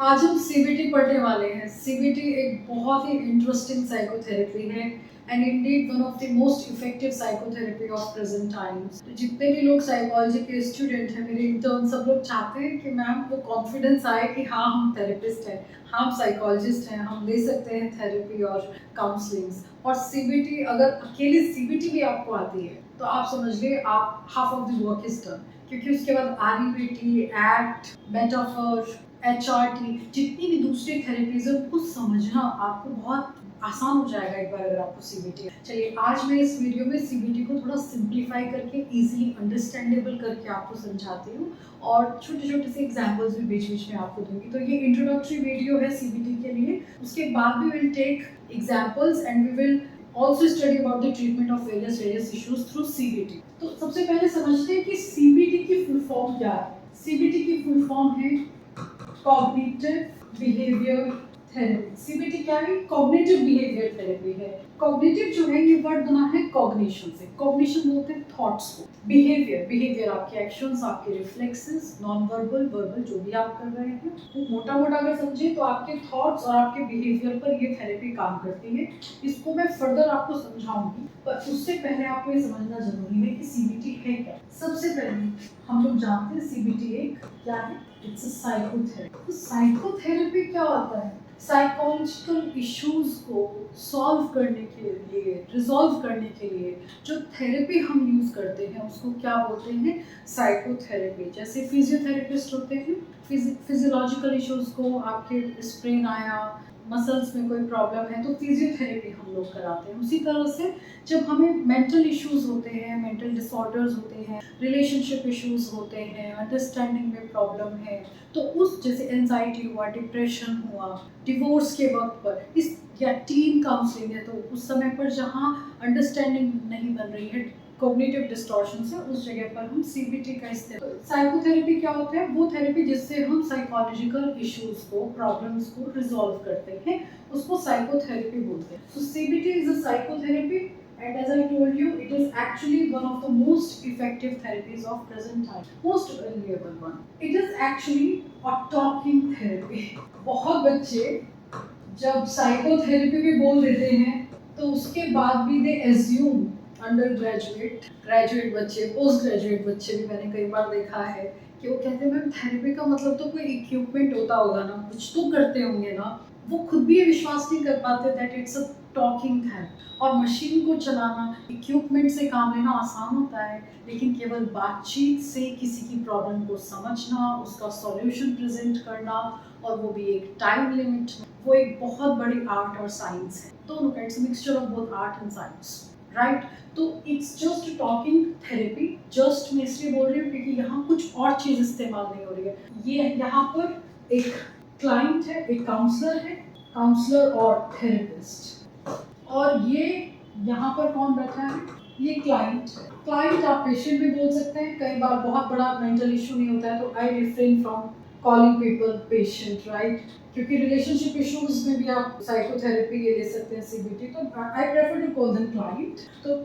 आज हम सीबीटी पढ़ने वाले हैं। सीबीटी एक बहुत ही इंटरेस्टिंग साइकोथेरेपी है and Indeed one of the most effective psychotherapy of present times. तो जितने भी लोग साइकोलॉजी के स्टूडेंट हैं, मेरे इंटर्न, सब लोग चाहते हैं कि मैम वो कॉन्फिडेंस आए कि हाँ हम थेरेपिस्ट हैं, हम साइकोलॉजिस्ट हैं, हम दे सकते हैं थेरेपी और काउंसलिंग्स। और सीबीटी, अगर अकेली सीबीटी भी आपको आती है तो आप समझ लीजिए आप half of the work is done, क्योंकि उसके बाद आरईबीटी, एक्ट, मेटाफर, एचआरटी, जितनी भी दूसरी थेरेपीज है उनको समझना आपको बहुत आसान हो जाएगा एक बार अगर आपको सीबीटी है। चलिए आज मैं इस वीडियो में सीबीटी को थोड़ा सिंप्लीफाई करके इजीली अंडरस्टैंडेबल करके आपको समझाती हूँ और छोटे छोटे से एग्जांपल्स भी बीच बीच में आपको दूंगी। तो ये इंट्रोडक्टरी वीडियो है सीबीटी के लिए। उसके बाद भी will take examples and we will also study about the treatment of various issues through CBT। तो सबसे पहले समझते हैं कि CBT की फुल फॉर्म क्या है। CBT की फुल फॉर्म है कॉग्निटिव बिहेवियर थेरेपी। सीबीटी क्या है? कॉग्निटिव बिहेवियर थेरेपी है। कॉग्निटिव जो है ये वर्ड बना है कॉग्निशन से। कॉग्निशन बोलते हैं थॉट्स को। बिहेवियर, बिहेवियर आपके एक्शंस, आपके रिफ्लेक्सेस, नॉन वर्बल, वर्बल जो भी आप कर रहे हैं, वो मोटा मोटा अगर समझे तो आपके थॉट्स और आपके बिहेवियर पर ये थेरेपी काम करती है। इसको मैं फर्दर आपको समझाऊंगी, पर उससे पहले आपको ये समझना जरूरी है कि सीबीटी है क्या। सबसे पहले हम लोग जानते हैं सीबीटी एक क्या है। It's a psychotherapy. तो साइकोथेरेपी क्या होता है? साइकोलॉजिकल इश्यूज को सॉल्व करने के लिए, रिजॉल्व करने के लिए जो थेरेपी हम यूज करते हैं उसको क्या बोलते हैं? साइकोथेरेपी। जैसे फिजियोथेरेपिस्ट होते हैं, फिजियोलॉजिकल इश्यूज को, आपके स्प्रेन आया, मसल्स में कोई प्रॉब्लम है तो फिजियोथेरेपी हम लोग कराते हैं। उसी तरह से जब हमें मेंटल इश्यूज होते हैं, मेंटल डिसऑर्डर्स होते हैं, रिलेशनशिप इश्यूज होते हैं, अंडरस्टैंडिंग में प्रॉब्लम है, तो उस जैसे एंजाइटी हुआ, डिप्रेशन हुआ, डिवोर्स के वक्त पर, इस या टीन काउंसलिंग है तो उस समय पर जहाँ अंडरस्टैंडिंग नहीं बन रही है, कॉग्निटिव डिस्टॉर्शन है, उस जगह पर हम सीबीटी का इस्तेमाल। साइकोथेरेपी क्या होता है? वो थेरेपी जिससे हम साइकोलॉजिकल इश्यूज को, प्रॉब्लम्स को रिजॉल्व करते हैं, उसको साइकोथेरेपी बोलते हैं। So CBT is a psychotherapy and as I told you, it is actually one of the most effective therapies of present time, most reliable one. It is actually a talking therapy। बहुत बच्चे जब psychotherapy भी बोल देते हैं तो उसके बाद भी दे एज्यूम, अंडर ग्रेजुएट, ग्रेजुएट बच्चे, पोस्ट ग्रेजुएट बच्चे भी मैंने कई बार देखा है कि वो कहते हैं मैम थेरेपी का मतलब तो कोई इक्विपमेंट होता होगा ना, कुछ तो करते होंगे ना। वो खुद भी ये विश्वास नहीं कर पाते that it's a talking therapy. और मशीन को चलाना, इक्विपमेंट से काम लेना आसान होता है, लेकिन केवल बातचीत से किसी की प्रॉब्लम को समझना, उसका सॉल्यूशन प्रेजेंट करना, और वो भी एक टाइम लिमिट, वो एक बहुत बड़ी आर्ट और साइंस है। दोनों का, it's mixture of both art and science, right. तो it's just talking therapy. Just मैं इसलिए बोल रही हूँ क्योंकि यहाँ कुछ और चीज इस्तेमाल नहीं हो रही है। ये यहाँ पर एक क्लाइंट है, एक काउंसलर है, काउंसलर और थेरेपिस्ट, और ये यहाँ पर कौन बैठा है? ये क्लाइंट है। क्लाइंट आप पेशेंट भी बोल सकते हैं। कई बार बहुत बड़ा मेंटल इशू नहीं होता है तो आई refrain from calling people patient, right, क्योंकि रिलेशनशिप इश्यूज में भी आप साइकोथेरेपी ये ले सकते हैं सीबीटी, तो I prefer to call them client. तो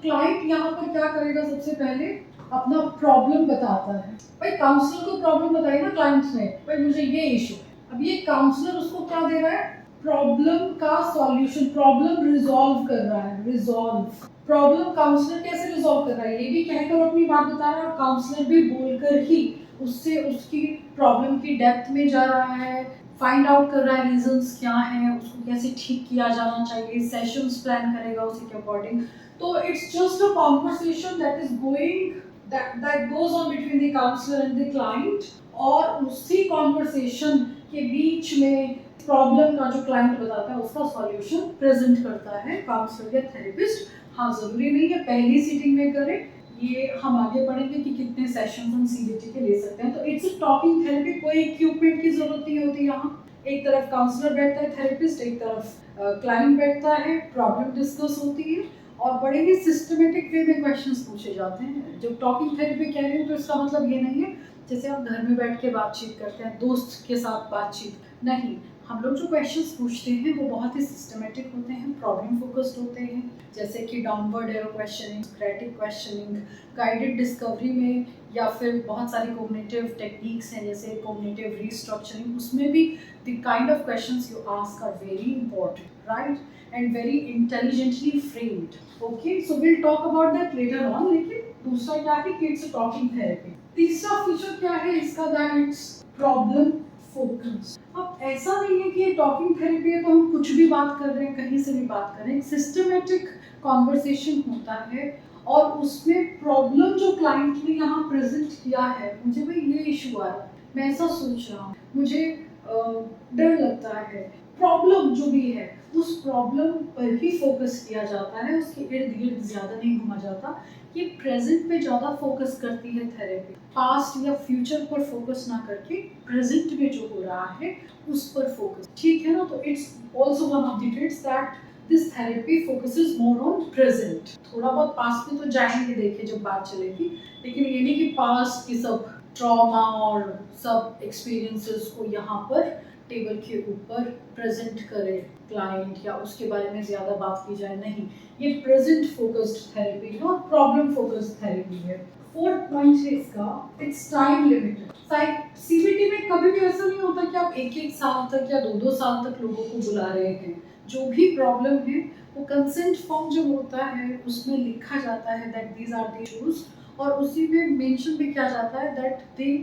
क्लाइंट यहाँ पर क्या करेगा? सबसे पहले अपना प्रॉब्लम बताता है। भाई काउंसलर को प्रॉब्लम बताई ना क्लाइंट ने, भाई मुझे ये इशू है। अब ये काउंसलर उसको क्या दे रहा है? प्रॉब्लम का सॉल्यूशन, प्रॉब्लम रिजॉल्व कर रहा है। रिजॉल्व प्रॉब्लम काउंसलर कैसे रिजॉल्व कर रहा है? ये भी कहकर अपनी बात बता रहा है और काउंसलर भी बोलकर ही उससे उसकी प्रॉब्लम की डेप्थ में जा रहा है, फाइंड आउट कर रहा है रीजंस क्या हैं, उसको कैसे ठीक किया जाना चाहिए, सेशंस प्लान करेगा उसी के अकॉर्डिंग। तो it's just a conversation that is going, that goes on between the counselor and the client, और उसी कॉन्वर्सेशन के बीच में प्रॉब्लम का जो क्लाइंट बताता है उसका सॉल्यूशन प्रेजेंट करता है काउंसलर या थेरेपिस्ट। हाँ, जरूरी नहीं है पहली सीटिंग में करें, ये हम आगे पढ़ेंगे कि कितने सेशंस हम सीबीटी के ले सकते हैं। तो इट्स अ टॉकिंग थेरेपी, कोई इक्विपमेंट की जरूरत नहीं होती यहाँ। एक तरफ काउंसलर बैठता है, थेरेपिस्ट, एक तरफ क्लाइंट बैठता है, प्रॉब्लम डिस्कस होती है और बड़े ही सिस्टमेटिक वे में क्वेश्चंस पूछे जाते हैं। जब टॉकिंग थेरेपी कह रही हूँ तो इसका मतलब ये नहीं है जैसे आप घर में बैठ के बातचीत करते हैं, दोस्त के साथ बातचीत नहीं। हम लोग जो क्वेश्चंस पूछते हैं वो बहुत ही सिस्टमेटिक होते हैं, प्रॉब्लम फोकस्ड होते हैं, जैसे कि downward arrow questioning, critic questioning, guided discovery में, या फिर बहुत सारी कोग्निटिव टेक्निक्स हैं जैसे कोग्निटिव रीस्ट्रक्चरिंग, उसमें भी the kind of questions you ask are very important, right, and very intelligently framed. Okay, so will talk about that later on. लेकिन दूसरा क्या है कि इट्स अ टॉकिंग थेरेपी. तीसरा फीचर क्या है इसका, दैट इट्स प्रॉब्लम फोकस. अब ऐसा नहीं है कि ये टॉकिंग थेरेपी है तो हम कुछ भी बात कर रहे हैं, कहीं से भी बात कर रहे हैं. सिस्टमेटिक कॉन्वर्सेशन होता है और उसमें प्रॉब्लम जो क्लाइंट ने यहाँ प्रेजेंट किया है, मुझे भाई ये इशू आ रहा है, मैं ऐसा सोच रहा हूँ, मुझे डर लगता है, प्रॉब्लम जो भी है उस प्रॉब्लम पर ही फोकस किया जाता है, उसके इर्द गिर्द ज़्यादा नहीं घुमा जाता. ये प्रेजेंट पे ज़्यादा फोकस करती है थेरेपी, पास्ट या फ्यूचर पर फोकस ना करके प्रेजेंट में जो हो रहा है उस पर फोकस. ठीक है ना. तो it's also one of the traits that this therapy focuses more on present. थोड़ा बहुत पास्ट में तो जाएंगे देखिए जब बात चलेगी, लेकिन ये नहीं कि पास्ट की सब ट्रॉमा और सब एक्सपीरियंसेस को यहाँ पर टेबल के ऊपर प्रेजेंट करे क्लाइंट या उसके बारे में ज़्यादा बात की जाए. नहीं, ये प्रेजेंट फोकस्ड थेरेपी है और प्रॉब्लम फोकस्ड थेरेपी है. फोर्थ पॉइंट है इसका, इट्स टाइम लिमिटेड. सीबीटी में कभी भी ऐसा नहीं होता कि आप एक एक साल तक या दो दो साल तक लोगों को बुला रहे हैं. जो भी प्रॉब्लम है वो कंसेंट फॉर्म जो होता है उसमें लिखा जाता है that these are the issues, और उसी में मेंशन भी किया जाता है that the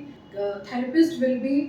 therapist will be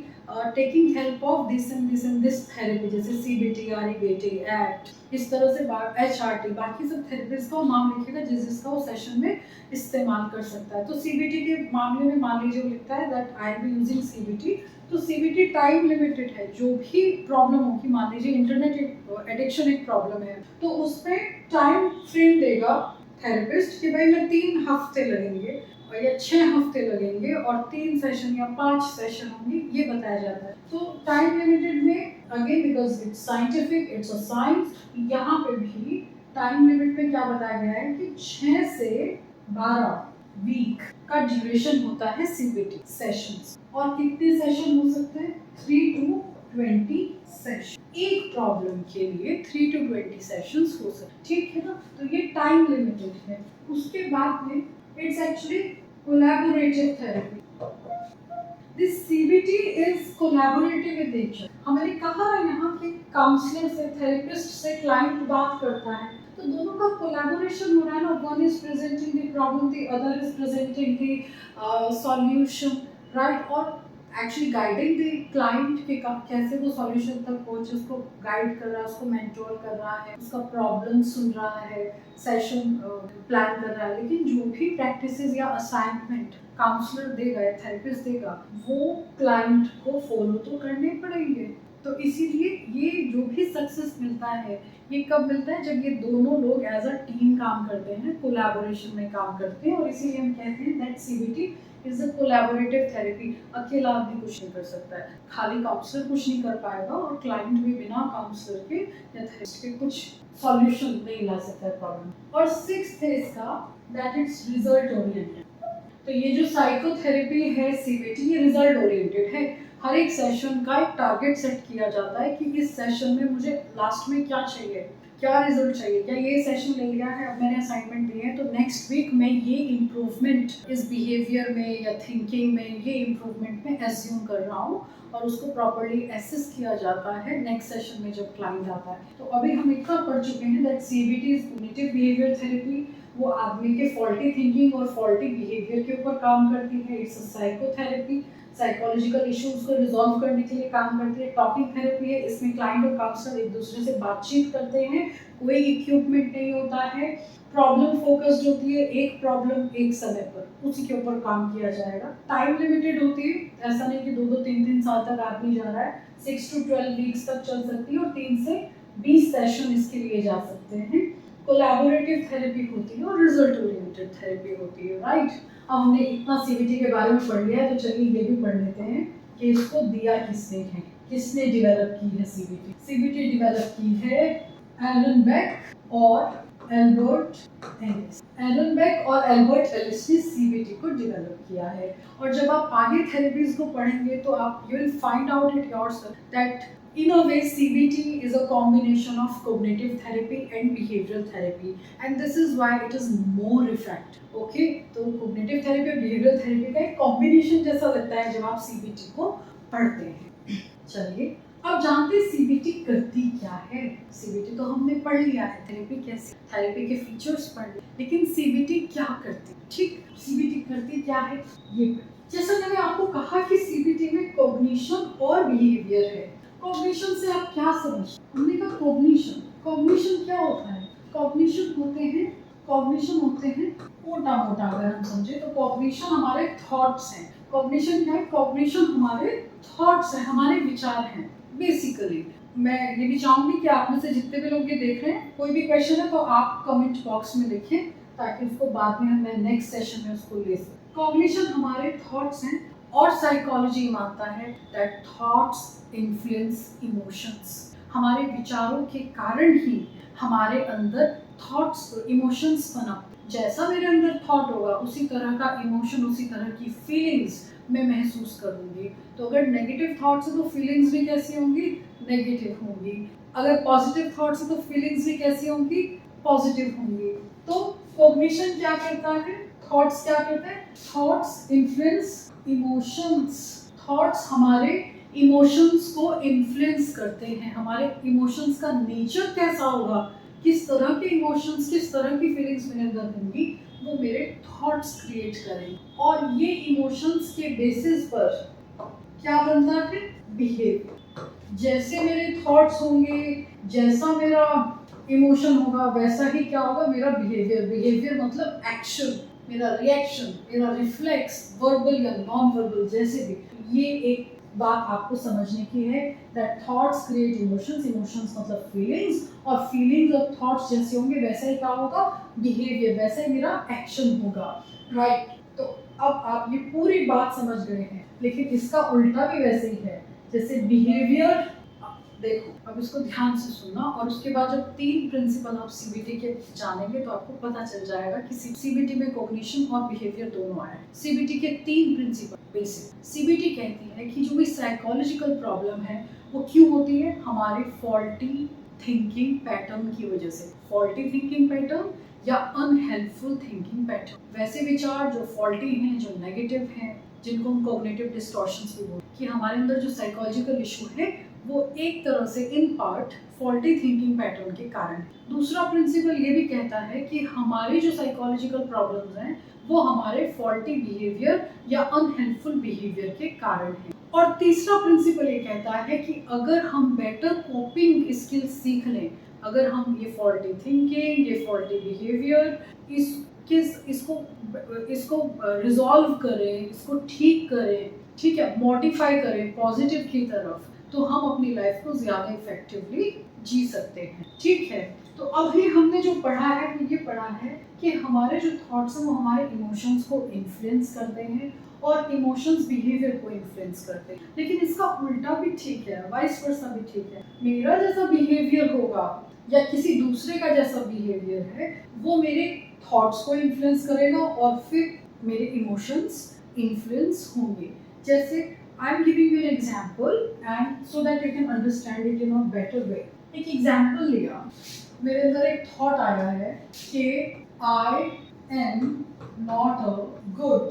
taking help of this and this therapy, जैसे सीबीटी, आरईबीटी, एक्ट, इस तरह से एचआरटी, बाकी सब थेरेपिस्ट का नाम लिखेगा जिसका वो सेशन में इस्तेमाल कर सकता है. तो सीबीटी के मामले में मान लीजिए वो लिखता है that I am using CBT, तो सीबीटी टाइम लिमिटेड है. जो भी प्रॉब्लम होगी, मान लीजिए इंटरनेट एडिक्शन एक प्रॉब्लम है, तो उसमें टाइम फ्रेम देगा थेरेपिस्ट कि भाई मैं 3 हफ्ते लगेंगे या 6 हफ्ते लगेंगे और 3 सेशन या 5 सेशन होंगे, ये बताया जाता है. तो टाइम लिमिटेड में again because it's scientific, it's a science, यहाँ पे भी टाइम लिमिट में क्या बताया गया है कि 6 से 12 वीक का ड्यूरेशन होता है सीबीटी सेशंस. और कितने सेशन हो सकते हैं? 3 to 20 सेशन. एक प्रॉब्लम के लिए 3 to 20 सेशंस हो सकते हैं. ठीक है ना. तो ये टाइम लिमिटेड है. उसके बाद में it's actually collaborative therapy. This CBT is collaborative in nature. हमने कहा है यहाँ कि काउंसलर से, थेरेपिस्ट से क्लाइंट बात करता है, तो दोनों का कोलैबोरेशन हो रहा है ना. One is presenting the problem, the other is presenting the solution, right, और एक्चुअली गाइडिंग द क्लाइंट के कैसे वो सॉल्यूशन तक पहुंचे, उसको गाइड कर रहा है, उसको मेंटोर कर रहा है, उसका प्रॉब्लम सुन रहा है, सेशन प्लान कर रहा है. लेकिन जो भी प्रैक्टिसेस या असाइनमेंट काउंसलर देगा या थेरेपिस्ट देगा वो क्लाइंट को फॉलो तो करने पड़ेंगे. तो इसीलिए ये जो भी सक्सेस मिलता है ये कब मिलता है? जब ये दोनों लोग एज अ टीम काम करते हैं, कोलैबोरेशन में काम करते हैं. और इसीलिए हम कहते हैं that CBT is a collaborative therapy. अकेला आदमी कुछ नहीं कर सकता है, खाली काउंसलर कुछ नहीं कर पाएगा और क्लाइंट भी बिना काउंसलर के या थेरेपिस्ट के कुछ सॉल्यूशन नहीं ला सकता है प्रॉब्लम. और सिक्स्थ है इसका दैट इट्स रिजल्ट ओरिएंटेड. तो ये जो साइकोथेरेपी है सीबीटी, ये रिजल्ट ओरिएंटेड है. हर एक सेशन का एक टारगेट सेट किया जाता है कि इस सेशन में मुझे लास्ट में क्या चाहिए, क्या रिजल्ट चाहिए. क्या ये सेशन ले लिया है, अब मैंने असाइनमेंट दिए हैं, तो नेक्स्ट वीक में ये इम्प्रूवमेंट इस बिहेवियर में या थिंकिंग में, ये इम्प्रूवमेंट में एज्यूम कर रहा हूँ, और उसको प्रॉपर्ली एसेस किया जाता है नेक्स्ट सेशन में जब क्लाइंट आता है. तो अभी हम इतना पढ़ चुके हैं that CBT is cognitive behaviour therapy. वो आदमी के फॉल्टी थिंकिंग और फॉल्टी बिहेवियर के ऊपर काम करती है. It's a psychotherapy, psychological issues को रिजॉल्व करने के लिए काम करती है. टॉकिंग थेरेपी है, इसमें क्लाइंट और काउंसलर एक दूसरे से बातचीत करते हैं, कोई इक्विपमेंट नहीं होता है. प्रॉब्लम फोकस्ड होती है, एक प्रॉब्लम एक समय पर उसी के ऊपर काम किया जाएगा. टाइम लिमिटेड होती है, ऐसा नहीं कि 2-3 साल तक आदमी जा रहा है. 6 to 12 वीक्स तक चल सकती है और 3 से 20 सेशन इसके लिए जा सकते हैं. कोलैबोरेटिव थेरेपी होती है और रिजल्ट ओरिएंटेड थेरेपी होती है, राइट. अब हमने इतना सीबीटी के बारे में पढ़ लिया है, तो चलिए ये भी पढ़ लेते हैं कि इसको दिया किसने है, किसने डेवलप की है सीबीटी. सीबीटी डेवलप की है एलन बेक और एल्बर्ट एलिस, एलन बेक और एल्बर्ट एलिस ने सीबीटी को डेवलप किया है। और जब आप आगे थेरेपीज को पढ़ेंगे तो आप you will find out it yourself that in a way CBT is a combination of cognitive therapy and behavioral therapy, and this is why it is more effective. Okay, तो cognitive therapy और behavioral therapy का एक combination जैसा लगता है जब आप CBT को पढ़ते हैं। चलिए अब जानते हैं सीबीटी करती क्या है। सीबीटी तो हमने पढ़ लिया है, थेरेपी कैसी, थेरेपी के फीचर्स पढ़ लिए, लेकिन सीबीटी क्या करती है? ठीक, सीबीटी करती क्या है ये। जैसा मैंने आपको कहा कि सीबीटी में कॉग्निशन और बिहेवियर है। कॉग्निशन से आप क्या समझते? हमने कहा कॉग्निशन, कॉग्निशन क्या होता है? कॉग्निशन होते हैं मोटा मोटा अगर हम समझे तो कॉग्निशन हमारे थॉट्स हैं। कॉग्निशन क्या है? कॉग्निशन हमारे थॉट्स हैं, हमारे विचार हैं बेसिकली। मैं ये भी चाहूंगी कि आप में से जितने भी लोग ये देख रहे हैं, कोई भी क्वेश्चन है तो आप कमेंट बॉक्स में लिखें ताकि उसको बाद में मैं नेक्स्ट सेशन में उसको ले सकूं। कॉग्निशन हमारे थॉट्स हैं और साइकोलॉजी मानता है दैट थॉट्स इन्फ्लुएंस इमोशंस। हमारे विचारों के कारण ही हमारे अंदर थॉट्स इमोशंस पनपते। जैसा मेरे अंदर थॉट होगा उसी तरह का इमोशन, उसी तरह की फीलिंग्स मैं महसूस करूंगी। तो अगर नेगेटिव थॉट्स है तो फीलिंग्स भी कैसी होंगी? नेगेटिव होंगी। अगर पॉजिटिव थॉट्स है तो फीलिंग्स भी कैसी होंगी? पॉजिटिव होंगी। तो कॉग्निशन क्या करता है? थॉट्स क्या करते हैं? Thoughts influence emotions. थॉट्स हमारे इमोशंस को इन्फ्लुएंस करते हैं। हमारे इमोशंस का नेचर कैसा होगा, किस तरह के इमोशंस, किस तरह की फीलिंग्स मेरे अंदर होंगी, वो मेरे थॉट्स क्रिएट करेंगे। और ये इमोशंस के बेसिस पर क्या बनता है? बिहेवियर। जैसे मेरे थॉट्स होंगे, जैसा मेरा इमोशन होगा, वैसा ही क्या होगा? मेरा बिहेवियर। बिहेवियर मतलब एक्शन, मेरा रिएक्शन, मेरा रिफ्लेक्स, वर्बल या नॉन वर्बल, जैसे भी। ये एक बात आपको समझने की है that thoughts create emotions, emotions मतलब फीलिंग्स, और फीलिंग्स और थॉट्स जैसे होंगे वैसा ही क्या होगा? बिहेवियर, वैसा ही मेरा एक्शन होगा। राइट, तो अब आप ये पूरी बात समझ गए हैं, लेकिन इसका उल्टा भी वैसे ही है। जैसे बिहेवियर, देखो अब इसको ध्यान से सुनना, और उसके बाद जब 3 प्रिंसिपल आप सीबीटी के जानेंगे तो आपको पता चल जाएगा कि सीबीटी में कॉग्निशन और बिहेवियर दोनों आए। सीबीटी के 3 प्रिंसिपल बेसिक। सीबीटी कहती है कि जो भी साइकोलॉजिकल प्रॉब्लम है वो क्यों होती है? हमारे फॉल्टी थिंकिंग पैटर्न की वजह से। फॉल्टी थिंकिंग पैटर्न या अनहेल्पफुल थिंकिंग पैटर्न, वैसे विचार जो फॉल्टी हैं, जो नेगेटिव हैं, जिनको हम कॉग्निटिव डिस्टॉर्शंस भी बोलते हैं, कि हमारे अंदर जो साइकोलॉजिकल इशू है वो एक तरह से in part faulty thinking pattern के कारण। दूसरा प्रिंसिपल ये भी कहता है कि हमारी जो साइकोलॉजिकल प्रॉब्लम्स हैं वो हमारे फॉल्टी बिहेवियर या अनहेल्पफुल बिहेवियर के कारण है। और तीसरा प्रिंसिपल ये कहता है कि अगर हम बेटर कोपिंग स्किल्स सीख लें, अगर हम ये फॉल्टी थिंकिंग, ये फॉल्टी बिहेवियर, इसको रिजॉल्व करें, इसको ठीक करें, ठीक है, मॉडिफाई करें पॉजिटिव की तरफ, तो हम अपनी लाइफ को ज़्यादा इफेक्टिवली जी सकते हैं। ठीक है, तो अभी हमने जो पढ़ा है वो ये पढ़ा है कि हमारे जो थॉट्स हैं वो हमारे इमोशंस को इन्फ्लुएंस करते हैं और इमोशंस बिहेवियर को इन्फ्लुएंस करते हैं। लेकिन इसका उल्टा भी ठीक है, वाइस वर्सा भी ठीक है। मेरा जैसा बिहेवियर होगा या किसी दूसरे का जैसा बिहेवियर है वो मेरे थॉट्स को इन्फ्लुएंस करेगा और फिर मेरे इमोशंस इन्फ्लुएंस होंगे। जैसे I am giving you an example and so that you can understand it in a better way. एक एग्जाम्पल लिया, मेरे अंदर एक थॉट आया है कि आई am not a good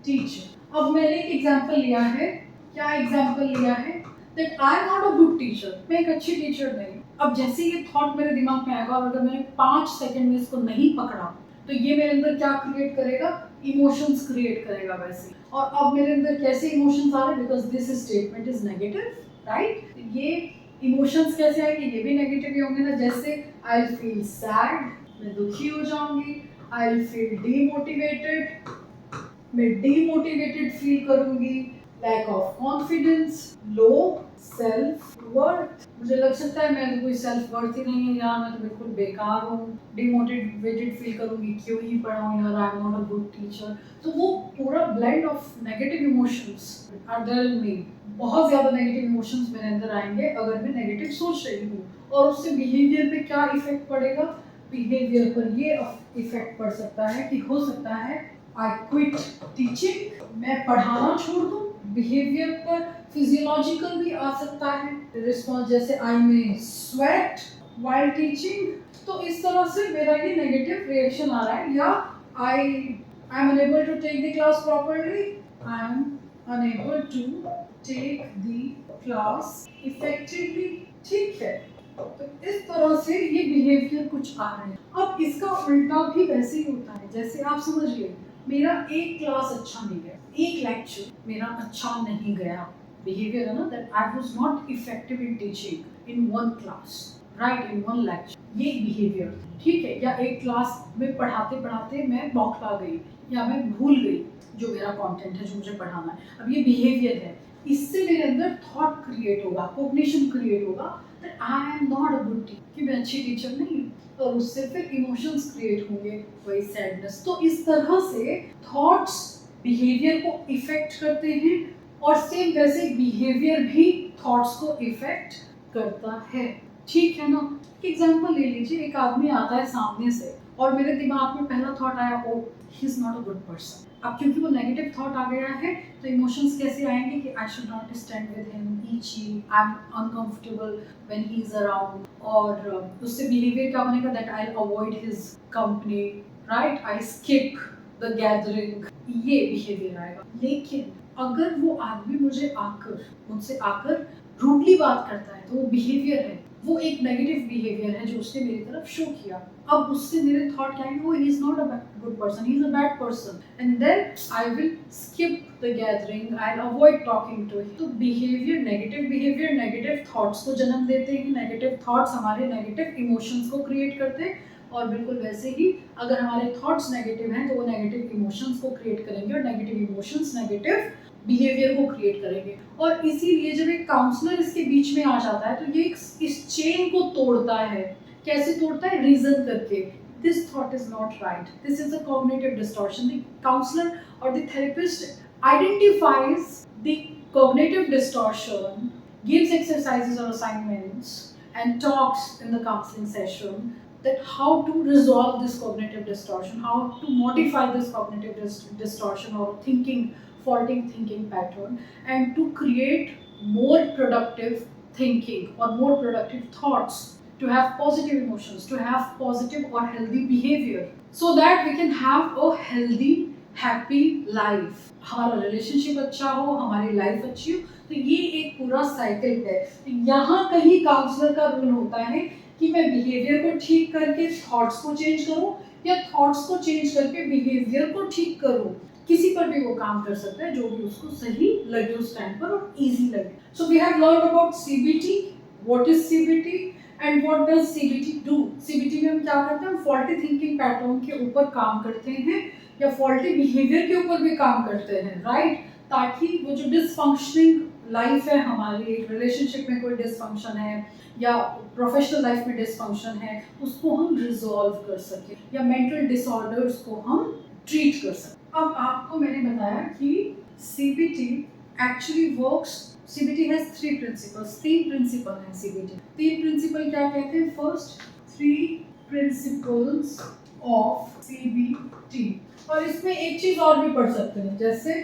teacher. अब मैंने एक एग्जाम्पल लिया है, क्या एग्जाम्पल लिया है? That I am not a good teacher, मैं एक अच्छी टीचर नहीं। अब जैसे ये थॉट मेरे दिमाग में आएगा और अगर मैंने 5 सेकंड में इसको नहीं पकड़ा तो ये मेरे अंदर क्या क्रिएट करेगा? इमोशंस क्रिएट करेगा वैसे। और अब मेरे अंदर कैसे इमोशंस आ रहे हैं? Because this statement is negative, right? ये इमोशंस कैसे आएंगे? ये भी नेगेटिव ही होंगे ना। जैसे आई फील सैड, मैं दुखी हो जाऊंगी। आई फील डीमोटिवेटेड, मैं डीमोटिवेटेड फील करूंगी। Lack of confidence, low self worth, मुझे लग सकता है मैं कोई सेल्फ वर्थ ही नहीं है यार, मैं तो बिल्कुल बेकार हूँ। डिमोटिवेटेड फील करूंगी, क्यों ही पढ़ा हूँ यार, I am not a good teacher. तो वो पूरा blend of negative emotions are there in me. बहुत ज़्यादा नेगेटिव इमोशंस मेरे अंदर आएंगे अगर मैं नेगेटिव सोच रही हूँ। और उससे बिहेवियर पे क्या इफेक्ट पड़ेगा? बिहेवियर पर ये इफेक्ट पड़ सकता है कि हो सकता है आई क्विट टीचिंग, मैं पढ़ाना छोड़ दूं। बिहेवियर पर फिजियोलॉजिकल भी आ सकता है रिस्पॉन्स, जैसे आई में स्वेट वाइल टीचिंग। तो इस तरह से मेरा ये नेगेटिव रिएक्शन आ रहा है, या I am unable to take the class properly, I am unable to take the class effectively. ठीक है, तो इस तरह से ये बिहेवियर कुछ आ रहे हैं। अब इसका उल्टा भी वैसे ही होता है, जैसे आप समझिए मेरा एक क्लास अच्छा नहीं गया, एक लेक्चर मेरा अच्छा नहीं गया, बिहेवियर है ना, that I was not effective in teaching in one class, right, in one lecture, ये बिहेवियर। ठीक है, या एक क्लास में पढ़ाते पढ़ाते मैं बौखला गई या मैं भूल गई जो मेरा कंटेंट है, जो मुझे पढ़ाना है। अब ये बिहेवियर है, इससे मेरे अंदर थॉट क्रिएट होगा, कॉग्निशन क्रिएट होगा that I am not a good teacher, कि मैं अच्छी टीचर नहीं हूँ, और उससे फिर इमोशंस क्रिएट होंगे, वही सैडनेस। तो इस तरह से थॉट्स बिहेवियर को इफेक्ट करते हैं, और सेम वैसे बिहेवियर भी थॉट्स को इफेक्ट करता है। ठीक है ना। एग्जाम्पल ले लीजिए, एक आदमी आता है सामने से और मेरे दिमाग में पहला थॉट आया, oh he is not a good person. अब क्योंकि वो नेगेटिव थॉट आ गया है, तो इमोशंस कैसे आएंगे कि I should not stand with him, itchy, I am uncomfortable when he is around, और उससे बिहेवियर क्या बनेगा, that I avoid his company, right, I skip the gathering, ये बिहेवियर आएगा। लेकिन अगर वो आदमी मुझसे आकर रूडली बात करता है, तो वो बिहेवियर है, वो एक नेगेटिव बिहेवियर है जो उसने मेरी तरफ शो किया। अब उससे मेरे थॉट क्या है, he is not a good person, he is a bad person, and then I will skip the gathering, I will avoid talking to him. तो बिहेवियर, नेगेटिव थॉट्स को जन्म देते हैं, नेगेटिव थॉट्स हमारे नेगेटिव इमोशंस को create करते हैं, और बिल्कुल वैसे ही अगर हमारे थॉट्स नेगेटिव हैं तो वो नेगेटिव इमोशंस को क्रिएट करेंगे, और नेगेटिव इमोशंस नेगेटिव बिहेवियर को क्रिएट करेंगे। और इसीलिए जब एक काउंसलर इसके बीच में आ जाता है, तो ये इस चेन को तोड़ता है। कैसे तोड़ता है, रीजन करके, this thought is not right, this is a cognitive distortion. The counsellor और the therapist identifies the cognitive distortion, gives exercises or assignments, and talks in the counseling session that how to resolve this cognitive distortion, how to modify this cognitive distortion or faulty thinking pattern, and to create more productive thinking or more productive thoughts, to have positive emotions, to have positive or healthy behavior, so that we can have a healthy happy life, हमारा relationship अच्छा हो, हमारी life अच्छी हो। तो ये एक पूरा साइकिल है। यहाँ कहीं काउंसलर का रोल होता है कि मैं बिहेवियर को ठीक करके थॉट्स को चेंज करूँ, या थॉट्स को चेंज करके बिहेवियर को ठीक करूँ। किसी पर भी वो काम कर सकता है, जो भी उसको सही लगे उस टाइम पर और इजी लगे। So we have learn about CBT, what is CBT and what does CBT do. CBT में हम क्या करते हैं, हम फॉल्टी थिंकिंग पैटर्न के ऊपर काम करते हैं, या फॉल्टी बिहेवियर के ऊपर भी काम करते हैं, राइट, ताकि वो जो डिसफंक्शनिंग लाइफ है हमारी, रिलेशनशिप में कोई डिसफंक्शन है या प्रोफेशनल लाइफ में डिसफंक्शन है, उसको हम रिजॉल्व कर सके, या मेंटल डिसऑर्डर्स को हम ट्रीट कर सके। अब आपको मैंने बताया कि CBT actually works, CBT has 3 principles, 3 principle हैं सीबीटी। 3 प्रिंसिपल क्या कहते हैं, फर्स्ट 3 प्रिंसिपल्स ऑफ सीबीटी। और इसमें एक चीज और भी पढ़ सकते हैं, जैसे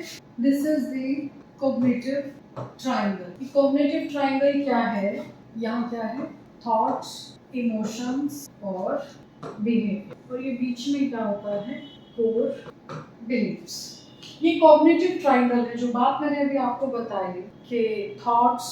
this is the cognitive triangle. Cognitive triangle क्या है, यहाँ क्या है, थॉट्स, इमोशंस और बिहेवियर, और ये बीच में क्या होता है, कोर बिलीफ्स। ये कॉग्निटिव ट्रायंगल है। जो बात मैंने अभी आपको बताई कि thoughts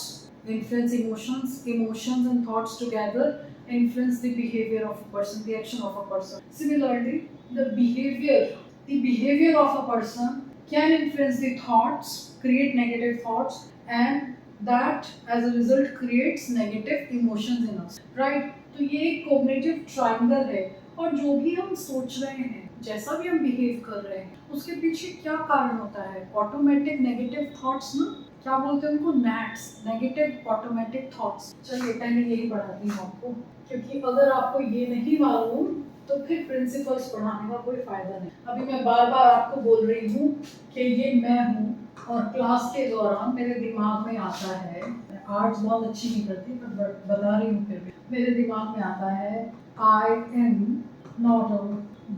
influence emotions, emotions and thoughts together influence the behavior of a person, the action of a person. Similarly, the behavior of a person can influence the thoughts, create negative thoughts, and that as a result creates negative emotions in us, right? तो ये एक cognitive triangle है, और जो भी हम सोच रहे हैं, जैसा भी हम बिहेव कर रहे हैं, उसके पीछे क्या कारण होता है, ऑटोमेटिक नेगेटिव थॉट्स ना, क्या बोलते हैं उनको, नैट्स, नेगेटिव ऑटोमेटिक थॉट्स। चलिए पहले यही पढ़ाती हूँ आपको, क्योंकि अगर आपको ये नहीं मालूम तो फिर प्रिंसिपल्स पढ़ाने का कोई फायदा नहीं। अभी मैं बार बार आपको बोल रही हूँ कि ये मैं हूँ, और क्लास के दौरान मेरे दिमाग में आता है, आर्ट्स बहुत अच्छी नहीं करती पर बता रही हूँ, फिर भी मेरे दिमाग में आता है आई am not a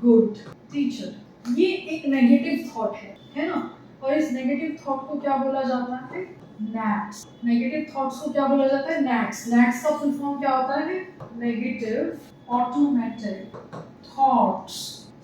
good teacher, ये एक नेगेटिव थॉट है ना। और इस नेगेटिव थॉट को क्या बोला जाता है? नैट्स। नेगेटिव थॉट्स को क्या बोला जाता है? नैट्स। नैट्स का फुल फॉर्म क्या होता है? Negative automatic thoughts.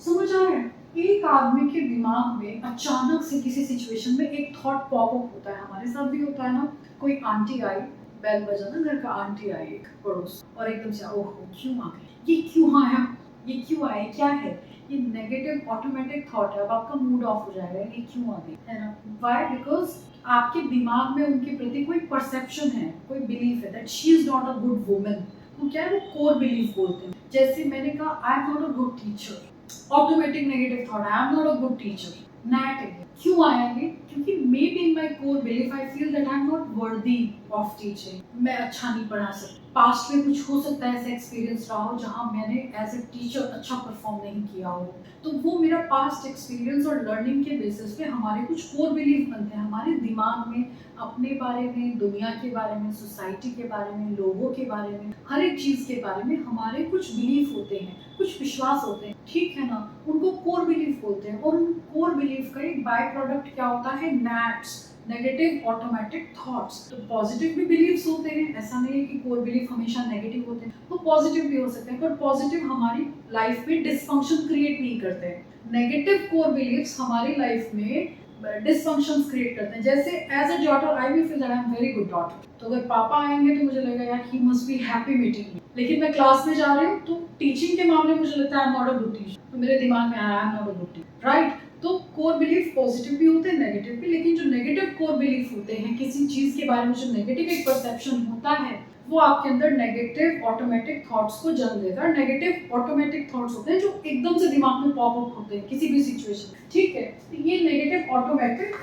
समझ आ रहा है? एक आदमी के दिमाग में अचानक से किसी सिचुएशन में एक थॉट पॉप अप होता है, हमारे साथ भी होता है ना। कोई आंटी आई, बेल बजा ना, घर का आंटी आई एक पड़ोस, और एकदम से ओहो क्यों आ गई, ये क्यों आया, ये क्यों आया, क्या है? ये नेगेटिव ऑटोमेटिक थॉट है। अब आपका मूड ऑफ हो जाएगा, ये क्यों आ गई, है ना। व्हाई? बिकॉज आपके दिमाग में उनके प्रति कोई परसेप्शन है, कोई बिलीफ है that she is not a good woman. तो क्या है, वो कोर बिलीफ बोलते हैं। जैसे मैंने कहा I am not a good teacher, automatic negative thought, I am not a good teacher. NAT है, क्यों आया ये? क्योंकि maybe in my core belief I feel that I am not worthy of teaching, मैं अच्छा नहीं पढ़ा सकती। पास्ट में कुछ हो सकता है ऐसा एक्सपीरियंस रहा हो जहाँ मैंने एज ए टीचर अच्छा परफॉर्म नहीं किया हो, तो वो मेरा पास्ट एक्सपीरियंस और लर्निंग के बेसिस पे हमारे कुछ कोर बिलीफ बनते हैं हमारे दिमाग में, अपने बारे में, दुनिया के बारे में, सोसाइटी के बारे में, लोगों के बारे में, हर एक चीज के बारे में हमारे कुछ बिलीफ होते हैं, कुछ विश्वास होते हैं, ठीक है ना। उनको कोर बिलीफ बोलते हैं। और उन कोर बिलीफ का एक बाय प्रोडक्ट क्या होता है? Nits, negative automatic thoughts. तो पॉजिटिव भी बिलीव्स होते हैं, ऐसा नहीं है कि कोर बिलीफ हमेशा नेगेटिव होते हैं, तो पॉजिटिव भी हो सकते हैं, पर पॉजिटिव हमारी लाइफ में डिसफंक्शन क्रिएट नहीं करते हैं। नेगेटिव कोर बिलीव्स हमारी लाइफ में डिसफंक्शंस क्रिएट करते हैं। जैसे as a daughter I will feel that I am very good daughter, तो अगर पापा आएंगे तो मुझे लगेगा यार he must be happy meeting me. लेकिन मैं क्लास में जा रही हूँ तो टीचिंग के मामले में मुझे लगता है आई am not a good teacher, तो मेरे दिमाग में आई am not a good teacher, right. तो कोर बिलीफ पॉजिटिव भी होते हैं, नेगेटिव भी। लेकिन जो नेगेटिव कोर बिलीफ होते हैं, किसी चीज के बारे में जो नेगेटिव एक परसेप्शन होता है, वो आपके अंदर नेगेटिव ऑटोमेटिक थॉट्स को जन्म देगा। नेगेटिव ऑटोमेटिक थॉट्स होते हैं जो एकदम से दिमाग में पॉप अप होते हैं किसी भी सिचुएशन में, ठीक है। तो ये नेगेटिव ऑटोमेटिक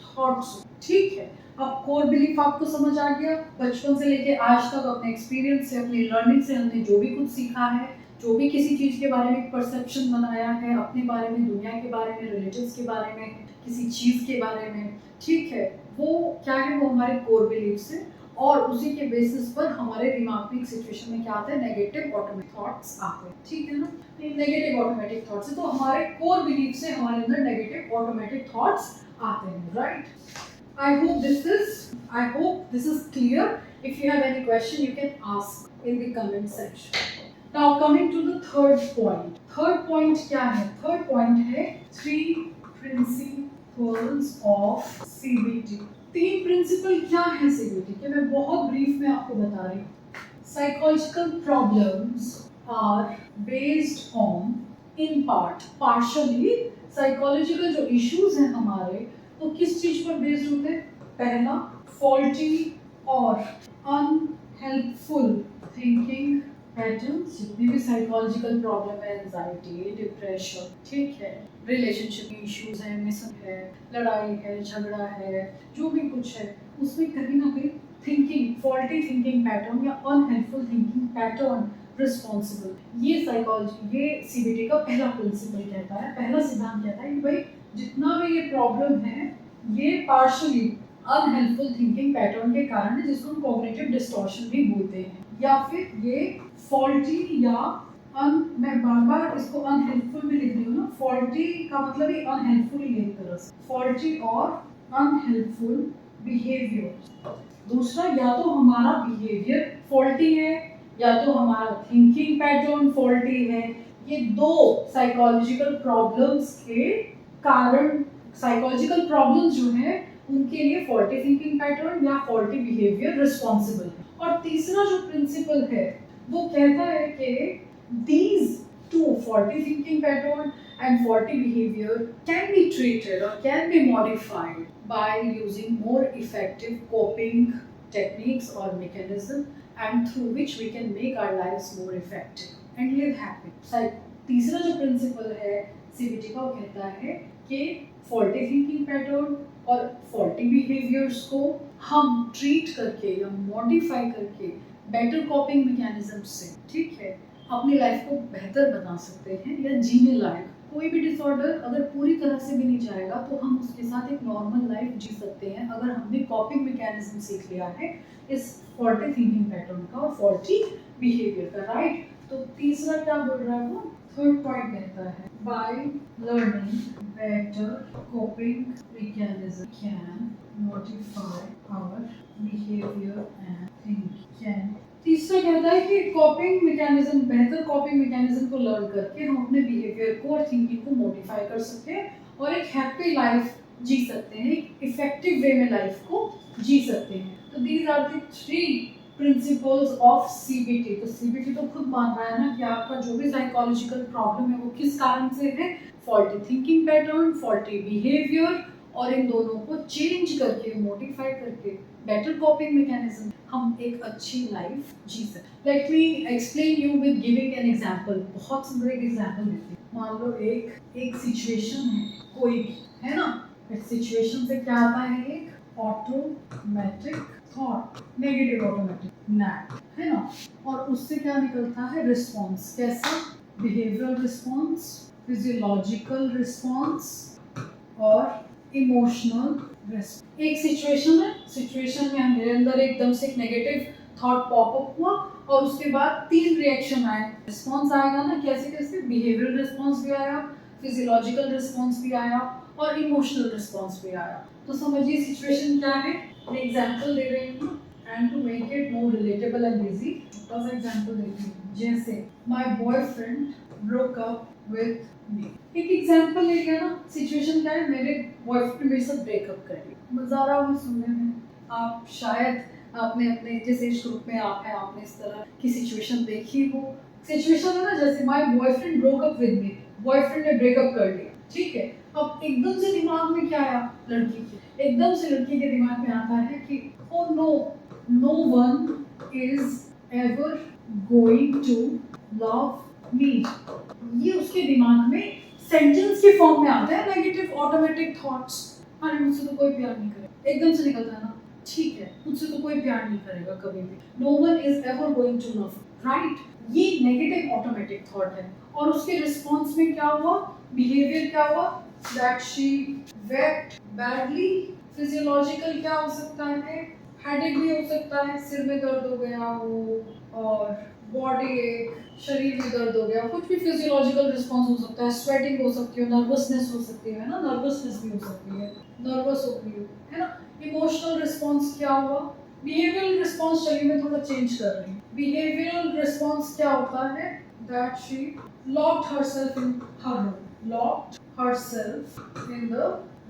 थॉट्स, ठीक है। अब कोर बिलीफ आपको समझ आ गया। बचपन से लेके आज तक अपने एक्सपीरियंस से, अपनी लर्निंग से हमने जो भी कुछ सीखा है, जो भी किसी चीज के बारे में परसेप्शन बनाया है, अपने बारे में, दुनिया के बारे में, रिलेटिव्स के बारे में, किसी चीज के बारे में, ठीक है, वो क्या है? वो हमारे कोर बिलीफ है। और उसी के बेसिस पर हमारे दिमाग में एक सिचुएशन में क्या आता है? नेगेटिव ऑटोमेटिक थॉट्स आते हैं, ठीक है ना। नेगेटिव ऑटोमेटिक थॉट्स है, तो हमारे कोर बिलीफ से हमारे अंदर नेगेटिव ऑटोमेटिक थॉट्स आते हैं, right. I hope this is clear. If you have any question, you can ask in the comment section. Now coming to the third point. Third point क्या है? Third point है 3 principles of CBT. 3 principle क्या है CBT के? मैं बहुत brief में आपको बता रही हूँ। Psychological problems are based on, in part, partially, psychological जो issues हैं हमारे, तो किस चीज पर बेस्ड होते हैं? पहला, फॉल्टी और अनहेल्पफुल थिंकिंग पैटर्न्स। जितने भी साइकोलॉजिकल प्रॉब्लम है, एंजाइटी, डिप्रेशन, ठीक है, रिलेशनशिप इश्यूज है, मिसन है, लड़ाई है, झगड़ा है, जो भी कुछ है, उसमें कहीं ना कहीं थिंकिंग, फॉल्टी थिंकिंग पैटर्न या अनहेल्पफुल थिंकिंग पैटर्न रिस्पॉन्सिबल। ये साइकोलॉजी, ये सीबीटी का पहला प्रिंसिपल कहता है, पहला सिद्धांत कहता है कि भाई जितना भी ये प्रॉब्लम है, ये पार्शियली अनहेल्पफुल थिंकिंग पैटर्न के कारण है, जिसको हम कॉग्निटिव डिस्टॉर्शन भी बोलते हैं, या फिर ये फॉल्टी या मैं बार बार इसको अनहेल्पफुल में लिख रही हूँ ना, फॉल्टी का मतलब ही अनहेल्पफुल ही एक तरह से, फॉल्टी और अनहेल्पफुल बिहेवियर। दूसरा, या तो हमारा बिहेवियर फॉल्टी है या तो हमारा थिंकिंग पैटर्न फॉल्टी है। ये दो साइकोलॉजिकल प्रॉब्लम्स के कारण, साइकोलॉजिकल प्रॉब्लम्स जो है उनके लिए फॉल्टी थिंकिंग पैटर्न या फॉल्टी बिहेवियर रिस्पॉन्सिबल है। और तीसरा जो प्रिंसिपल है वो कहता है कि these two, faulty thinking pattern and faulty behavior, can be treated or can be modified by using more effective coping techniques or mechanism, and through which we can make our lives more effective and live happy. तीसरा जो principal है CBT का, वो कहता है कि faulty thinking pattern और faulty behaviours को हम ट्रीट करके या मॉडिफाई करके बेटर कॉपिंग मैकेनिज्म से, ठीक है, अपनी लाइफ को बेहतर बना सकते हैं या जीने लायक कोई भी डिसऑर्डर अगर पूरी तरह से भी नहीं जाएगा तो हम उसके साथ एक नॉर्मल लाइफ जी सकते हैं अगर हमने कॉपिंग मैकेनिज्म सीख लिया है इस फॉल्टी थिंकिंग पैटर्न का और फॉल्टी बिहेवियर का, राइट। तो तीसरा क्या बोल रहा है वो, थर्ड पॉइंट कहता है by learning better coping mechanism can modify our behaviour and thinking can. तीसरा कहता है कि कॉपिंग मैकेनिज्म, बेहतर कॉपिंग मैकेनिज्म को लर्न करके हम अपने बिहेवियर को और थिंकिंग को मॉडिफाई कर सकते हैं और एक हैप्पी लाइफ जी सकते हैं, एक इफेक्टिव वे में लाइफ को जी सकते हैं। तो these are the 3 principles of CBT. तो सीबीटी तो खुद मान रहा है ना कि आपका जो भी साइकोलॉजिकल प्रॉब्लम है वो किस कारण से है, faulty thinking pattern, faulty behaviour, और इन दोनों को चेंज करके मॉडिफाई करके बेटर कॉपिंग मैकेनिज्म हम एक अच्छी लाइफ जी सकते। Let me explain you with giving an example. बहुत सुंदर एक एग्जांपल देती हूँ। मान लो एक सिचुएशन है, कोई भी है ना, इस सिचुएशन से क्या आता है, एक automatic thought, negative automatic NAT, है ना, और उससे क्या निकलता है, रिस्पॉन्स। कैसा, बिहेवियरल रिस्पॉन्स, फिजियोलॉजिकल रिस्पॉन्स और इमोशनल रिस्पॉन्स। एक सिचुएशन है, सिचुएशन में मेरे अंदर एकदम से एक नेगेटिव थॉट पॉप अप हुआ और उसके बाद 3 रिएक्शन आए। रिस्पॉन्स आएगा ना, कैसे कैसे, बिहेवियरल रिस्पॉन्स भी आया, फिजियोलॉजिकल रिस्पॉन्स भी आया और इमोशनल रिस्पॉन्स भी आया। तो समझिए सिचुएशन क्या है। मैं एग्जांपल दे रही हूँ and to make it more relatable and easy, छोटा सा एग्जांपल देती हूँ। जैसे my boyfriend broke up with me. एक एग्जांपल ले लिया ना, सिचुएशन क्या है, मेरे बॉयफ्रेंड मेरे साथ ब्रेकअप कर लिया। मजा आ रहा है सुनने में। आप शायद आपने अपने जिस एज ग्रुप में आप हैं, आपने इस तरह की सिचुएशन देखी हो। सिचुएशन है ना, जैसे my boyfriend broke up with me, boyfriend ने ब्रेकअप कर लिया, ठीक है। अब एकदम से दिमाग में क्या आया, लड़की के, एकदम से लड़की के दिमाग में आता है कि oh no, no one is ever going to love me. ये उसके दिमाग में सेंटेंस के फॉर्म में आता है, नेगेटिव ऑटोमेटिक थॉट्स। अरे मुझसे तो कोई प्यार नहीं करेगा, एकदम से निकलता है ना, ठीक है, मुझसे तो कोई प्यार नहीं करेगा कभी भी, no one is ever going to love, right. ये नेगेटिव ऑटोमेटिक थॉट है। और उसके रिस्पॉन्स में क्या हुआ, बिहेवियर क्या हुआ, that she wept badly. Physiological क्या हो सकता है, हेडेक भी हो सकता है, सिर में दर्द हो गया हो, और बॉडी एक, शरीर में दर्द हो गया, कुछ भी फिजियोलॉजिकल रिस्पॉन्स हो सकता है, स्वेटिंग हो सकती है, नर्वसनेस हो सकती है ना, नर्वसनेस भी हो सकती है, नर्वस हो गई हो, है ना। इमोशनल रिस्पॉन्स क्या हुआ, बिहेवियरल रिस्पॉन्स, चलिए मैं थोड़ा चेंज कर रही हूँ। बिहेवियरल रिस्पॉन्स क्या होता है, that she locked herself in her room, locked herself in the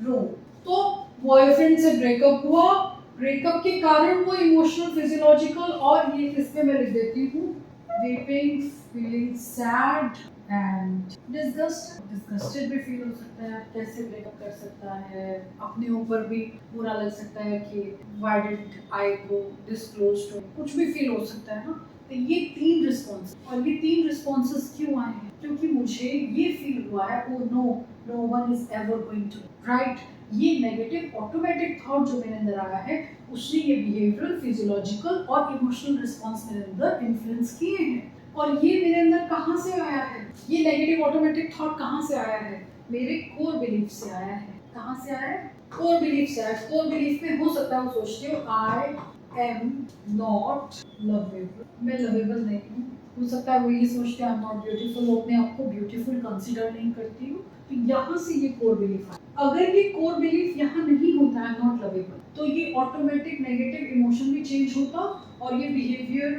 room. तो बॉयफ्रेंड से ब्रेकअप हुआ, ब्रेकअप के कारण वो इमोशनल, फिजियोलॉजिकल, और ये किसमें मैं लिख देती हूँ, weeping, feeling sad and disgusted भी फील हो सकता है, कैसे ब्रेकअप कर सकता है, अपने ऊपर भी बुरा लग सकता है कि why did I go disclose to, कुछ भी फील हो सकता है ना। तो ये 3 रिस्पॉन्स, और ये 3 रिस्पॉन्सेस क्यों आए हैं, क्योंकि मुझे ये फील हुआ है, oh no, no one is ever going to, right. ये नेगेटिव ऑटोमेटिक थॉट जो मेरे अंदर आया है, उसने ये बिहेवियरल, फिजियोलॉजिकल और इमोशनल रिस्पॉन्स मेरे अंदर इन्फ्लुएंस किए हैं। और ये मेरे अंदर कहाँ से आया है, ये नेगेटिव ऑटोमेटिक थॉट कहाँ से आया है, मेरे कोर बिलीफ से आया है। कहाँ से आया है, कोर बिलीफ से आया है। कोर बिलीफ में हो सकता है वो सोचते हो आई एम नॉट लवेबल, मैं लवेबल नहीं हूँ। हो सकता है वो ये सोचते हैं आई एम नॉट ब्यूटीफुल, वो अपने आप को ब्यूटीफुल कंसिडर नहीं करती हूँ। तो यहाँ से ये कोर बिलीफ है। अगर ये कोर बिलीफ यहाँ नहीं होता है नॉट लवेबल, तो ये ऑटोमेटिक नेगेटिव इमोशन भी चेंज होता और ये बिहेवियर,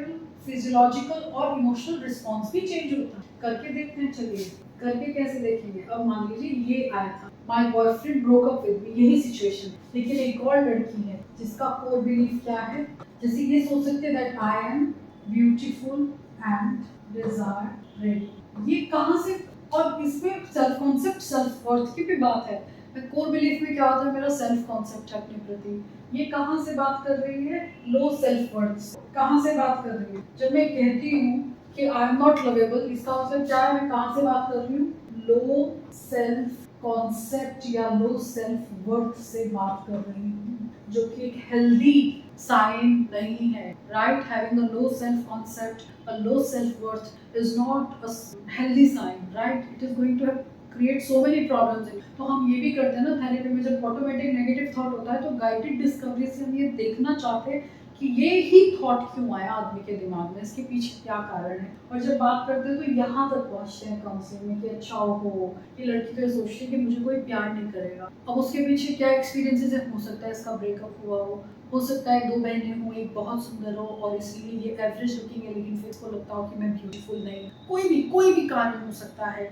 फिजियोलॉजिकल और इमोशनल रिस्पॉन्स भी चेंज होता। करके देखते हैं, चलिए करके कैसे देखेंगे। अब मान लीजिए ये आया था, my boyfriend broke up with मी, यही सिचुएशन, लेकिन एक और लड़की है जिसका कोर बिलीफ क्या है, जैसे ये सोच सकते हैं that I M beautiful and desired. ये कहाँ से, और इसमें सेल्फ कॉन्सेप्ट, सेल्फ वर्थ की भी बात है। कोर बिलीफ में क्या होता है, मेरा सेल्फ कॉन्सेप्ट है अपने प्रति। ये कहाँ से बात कर रही है, लो सेल्फ वर्थ से। कहाँ से बात कर रही है, जब मैं कहती हूँ कि आई एम नॉट लवेबल, इसका मतलब क्या है, मैं कहाँ से बात कर रही हूँ, लो सेल्फ कॉन्सेप्ट या लो सेल्फ वर्थ से बात कर रही हूँ, जो कि एक हेल्दी साइन नहीं है, right. Having a low self concept, a low self worth is not a healthy sign, right? It is going to create so many problems. तो हम ये भी करते हैं ना थेरेपी में, जब ऑटोमेटिक नेगेटिव थॉट होता है तो गाइडेड डिस्कवरी से हम ये देखना चाहते हैं कि ये ही थॉट क्यों आया आदमी के दिमाग में, इसके पीछे क्या कारण है। और जब बात करते हैं तो यहाँ तक पहुँचते हैं काउंसलिंग में कि अच्छा हो, ये लड़की तो ये सोचती है कि मुझे कोई प्यार नहीं करेगा, अब उसके पीछे क्या एक्सपीरियंसेस हो सकता है, इसका ब्रेकअप हुआ हो सकता है 2 बहनें हों, एक बहुत सुंदर हो और इसलिए ये एवरेज लुकिंग है, लेकिन फिर इसको लगता हो कि मैं ब्यूटीफुल नहीं, कोई भी कारण हो सकता है।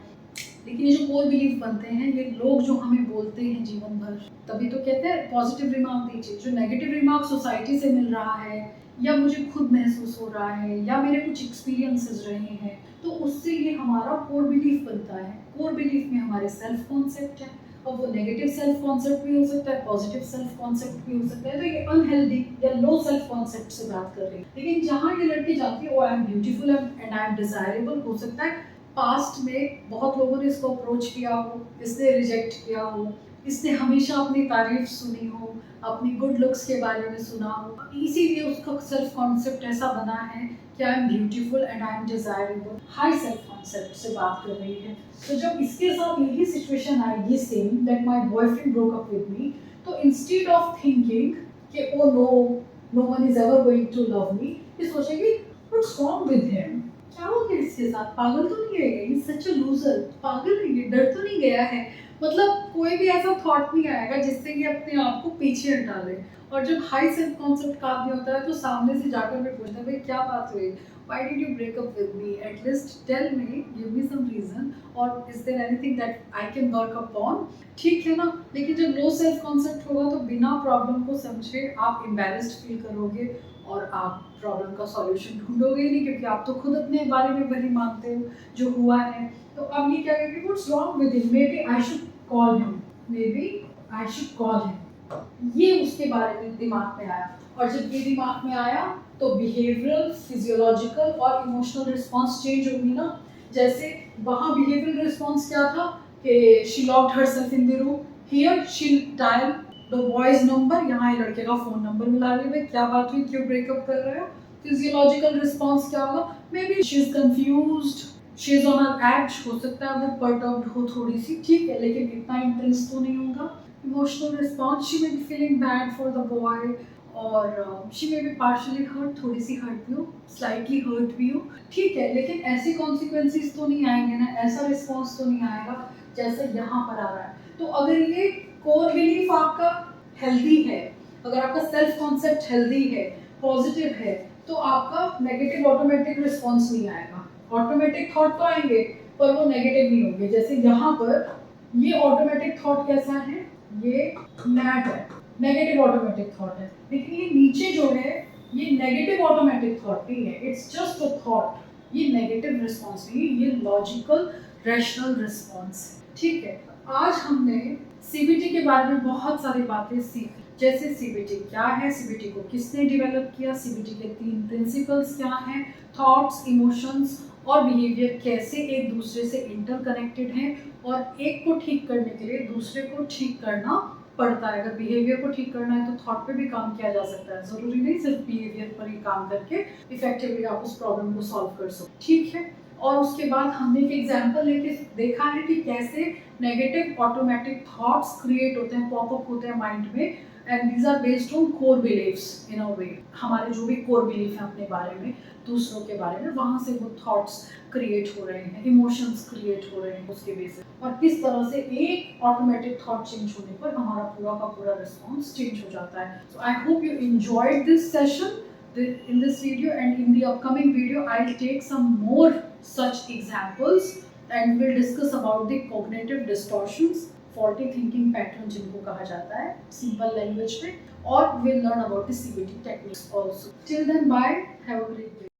लेकिन ये जो कोर बिलीफ बनते हैं, ये लोग जो हमें बोलते हैं जीवन भर, तभी तो कहते हैं पॉजिटिव रिमार्क दीजिए। जो नेगेटिव रिमार्क सोसाइटी से मिल रहा है या मुझे खुद महसूस हो रहा है या मेरे कुछ एक्सपीरियंसेस रहे हैं, तो उससे ये हमारा कोर बिलीफ बनता है। कोर बिलीफ में हमारे सेल्फ कॉन्सेप्ट है, और वो नेगेटिव सेल्फ कॉन्सेप्ट भी हो सकता है, पॉजिटिव सेल्फ कॉन्सेप्ट भी हो सकता है। तो ये अनहेल्दी या लो सेल्फ कॉन्सेप्ट से बात कर रही है। लेकिन जहाँ ये लड़की जानती है I am beautiful and I am desirable, हो सकता है पास्ट में बहुत लोगों ने इसको अप्रोच किया हो, इसने रिजेक्ट किया हो, इसने हमेशा अपनी तारीफ सुनी हो, अपनी गुड लुक्स के बारे में सुना हो, इसीलिए उसका सेल्फ कॉन्सेप्ट ऐसा बना है कि I am beautiful and I am desirable. High self concept से बात कर रही है। तो जब इसके साथ यही सिचुएशन आएगी same, that my boyfriend broke up with me, तो इंस्टेड ऑफ थिंकिंग कि oh no one is ever going to love me, ये सोचेगी व्हाट्स रॉन्ग विद हिम, क्या हो गया इसके साथ, पागल तो नहीं है ये, सच अ लूजर, पागल है ये, डर तो नहीं गया है। मतलब कोई भी ऐसा थॉट नहीं आएगा जिससे ये अपने आप को पीछे हटा ले। और जब हाई सेल्फ कॉन्सेप्ट का आदमी होता है तो सामने से जाकर मैं पूछता है भाई क्या बात हुई, why did you break up with me, at least tell me, give me some reason, और is there anything that I can work upon, ठीक है ना। लेकिन जब लो सेल्फ कॉन्सेप्ट होगा तो बिना प्रॉब्लम को समझे आप एम्बैरेस्ड फील करोगे और आप प्रॉब्लम का सॉल्यूशन ढूंढोगे ही नहीं, क्योंकि आप तो खुद अपने बारे में वही मानते हो जो हुआ है। तो अब ये क्या कहेंगे, what's wrong with him, maybe I should call him, maybe I should call him, ये उसके बारे में दिमाग में आया। और जब ये दिमाग में आया तो बिहेवियरल, फिजियोलॉजिकल और इमोशनल रिस्पॉन्स चेंज होगी ना। जैसे वहाँ बिहेवियरल रिस्पॉन्स क्या था कि she locked herself in the room, here she dial the boys number, यहाँ ये लड़के का फोन नंबर मिला रही है, क्या बात हुई, क्यों ब्रेकअप कर रहे हो। फिजियोलॉजिकल रिस्पॉन्स क्या होगा, maybe she is confused, she is on her edge, हो सकता है वो पर्टर्ब्ड हो थोड़ी सी, ठीक है, लेकिन इतना इंटेंस तो नहीं होगा। Emotional response, she may be feeling bad for the boy, और she may be partially hurt, थोड़ी सी हर्ट भी हो, स्लाइटली हर्ट भी हो, ठीक है, लेकिन ऐसे कॉन्सिक्वेंसेस तो नहीं आएंगे ना, ऐसा रिस्पॉन्स तो नहीं आएगा जैसे यहाँ पर आ रहा है। तो अगर ये कोर बिलीफ आपका हेल्दी है, अगर आपका सेल्फ कॉन्सेप्ट हेल्दी है, पॉजिटिव है, तो आपका नेगेटिव ऑटोमेटिक रिस्पॉन्स नहीं आएगा। ऑटोमेटिक थॉट तो आएंगे पर वो नेगेटिव नहीं होंगे। जैसे यहाँ पर ये ऑटोमेटिक थॉट कैसा है, ये मैट है, नेगेटिव ऑटोमेटिक थॉट है, लेकिन ये नीचे जो है ये नेगेटिव ऑटोमेटिक थॉट नहीं है, इट्स जस्ट अ थॉट, ये नेगेटिव रिस्पॉन्स नहीं, ये लॉजिकल रैशनल रिस्पॉन्स, ठीक है। आज हमने सीबीटी के बारे में बहुत सारी बातें सीखी, जैसे सीबीटी क्या है, सीबीटी को किसने डेवलप किया, सीबीटी के 3 प्रिंसिपल्स क्या हैं, थॉट्स, इमोशंस और बिहेवियर कैसे एक दूसरे से इंटरकनेक्टेड हैं, और एक को ठीक करने के लिए दूसरे को ठीक करना पड़ता है। अगर बिहेवियर को ठीक करना है तो थॉट पे भी काम किया जा सकता है, जरूरी नहीं सिर्फ बिहेवियर पर ही काम करके इफेक्टिवली आप उस प्रॉब्लम को सॉल्व कर सको, ठीक है। और उसके बाद हमने एक एग्जाम्पल लेके देखा है कि कैसे नेगेटिव ऑटोमेटिक थॉट्स क्रिएट होते हैं, पॉपअप होते हैं माइंड में, and these are based on core beliefs in a way. हमारे जो भी कोर बिलीफ है अपने बारे में, दूसरों के बारे में, वहाँ से वो थॉट्स क्रिएट हो रहे हैं, इमोशंस क्रिएट हो रहे हैं उसके बेसिस, और किस तरह से एक ऑटोमेटिक थॉट चेंज होने पर हमारा पूरा का पूरा रिस्पॉन्स चेंज हो जाता है। So I hope you enjoyed this session in this video, and in the upcoming video I'll take some more such examples and we'll discuss about the cognitive distortions, faulty thinking pattern जिनको कहा जाता है simple language में, और we'll learn about the CBT techniques also. Till then, bye, have a great day.